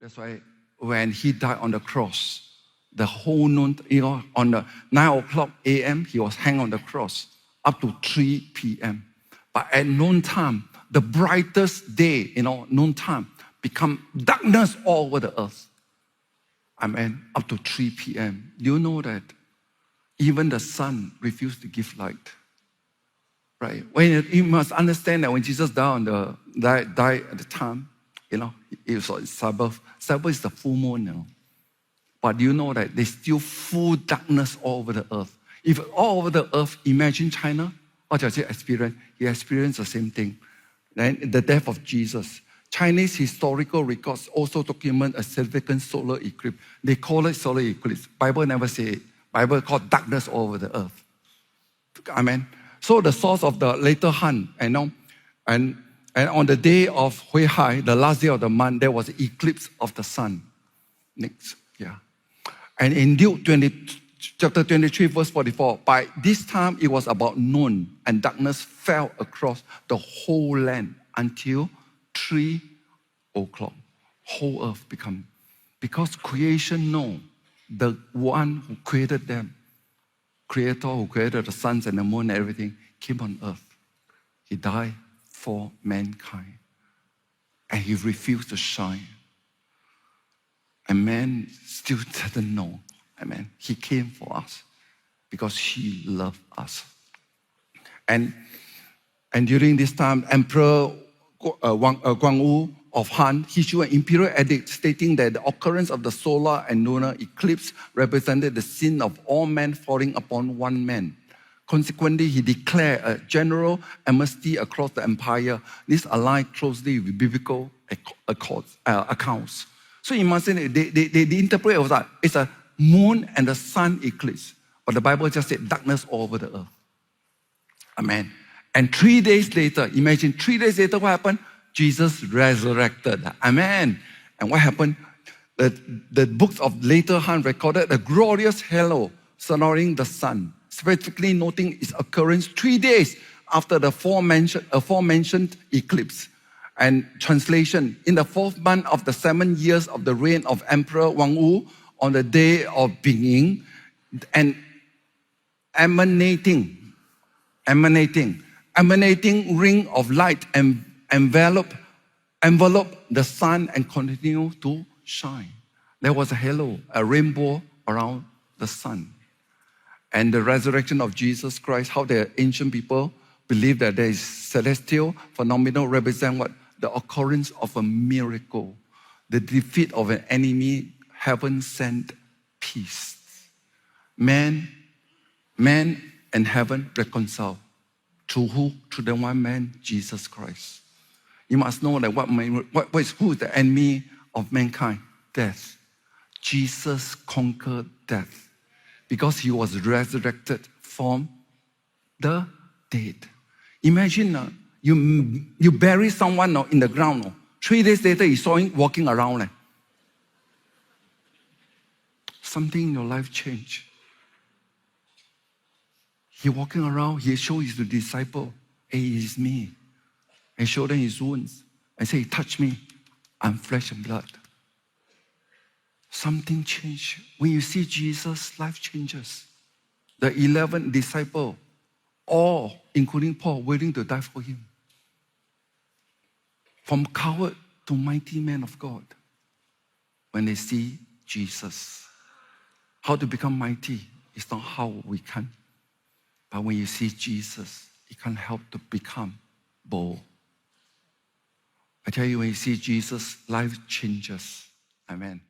That's why when he died on the cross, the whole noon, on the 9 o'clock a.m., he was hanged on the cross up to 3 p.m. But at noontime, the brightest day, noontime, become darkness all over the earth. Amen. Up to 3 p.m. Do you know that even the sun refused to give light? Right? You must understand that when Jesus died at the time, it was Sabbath. Sabbath is the full moon, But do you know that there's still full darkness all over the earth? If all over the earth, imagine China, what does he experience? He experienced the same thing. Then the death of Jesus. Chinese historical records also document a significant solar eclipse. They call it solar eclipse. Bible never say it. Bible called darkness all over the earth. Amen. So the source of the later Han, and on the day of Hou Hanshu, the last day of the month, there was an eclipse of the sun. Next, yeah. And in Luke chapter 23, verse 44, by this time it was about noon, and darkness fell across the whole land until 3 o'clock. Whole earth become, because creation know the one who created them, Creator who created the suns and the moon and everything, came on earth. He died for mankind. And he refused to shine. And man still doesn't know. Amen. He came for us because he loved us. And during this time, Emperor Guangwu of Han issued an imperial edict stating that the occurrence of the solar and lunar eclipse represented the sin of all men falling upon one man. Consequently, he declared a general amnesty across the empire. This aligned closely with biblical accounts. So you must say, they interpret it as that it's a moon and the sun eclipse. But the Bible just said darkness all over the earth. Amen. And 3 days later, imagine 3 days later what happened? Jesus resurrected. Amen. And what happened? The books of later Han recorded a glorious halo surrounding the sun, specifically noting its occurrence 3 days after the aforementioned eclipse. And translation, in the 4th month of the 7 years of the reign of Emperor Guangwu, on the day of beginning, and emanating ring of light and envelop the sun and continue to shine. There was a halo, a rainbow around the sun. And the resurrection of Jesus Christ, how the ancient people believed that there is celestial phenomenon represent what? The occurrence of a miracle, the defeat of an enemy, heaven sent peace. Man and heaven reconcile. Through who? Through the one man, Jesus Christ. You must know that who is the enemy of mankind? Death. Jesus conquered death because he was resurrected from the dead. Imagine you bury someone in the ground. 3 days later, you saw him walking around. Something in your life changed. He walking around, he showed his disciple, hey, it's me. And showed them his wounds. And say, touch me. I'm flesh and blood. Something changed. When you see Jesus, life changes. The 11 disciples, all, including Paul, willing to die for him. From coward to mighty man of God. When they see Jesus. How to become mighty is not how we can. But when you see Jesus, you can't help to become bold. I tell you, when you see Jesus, life changes. Amen.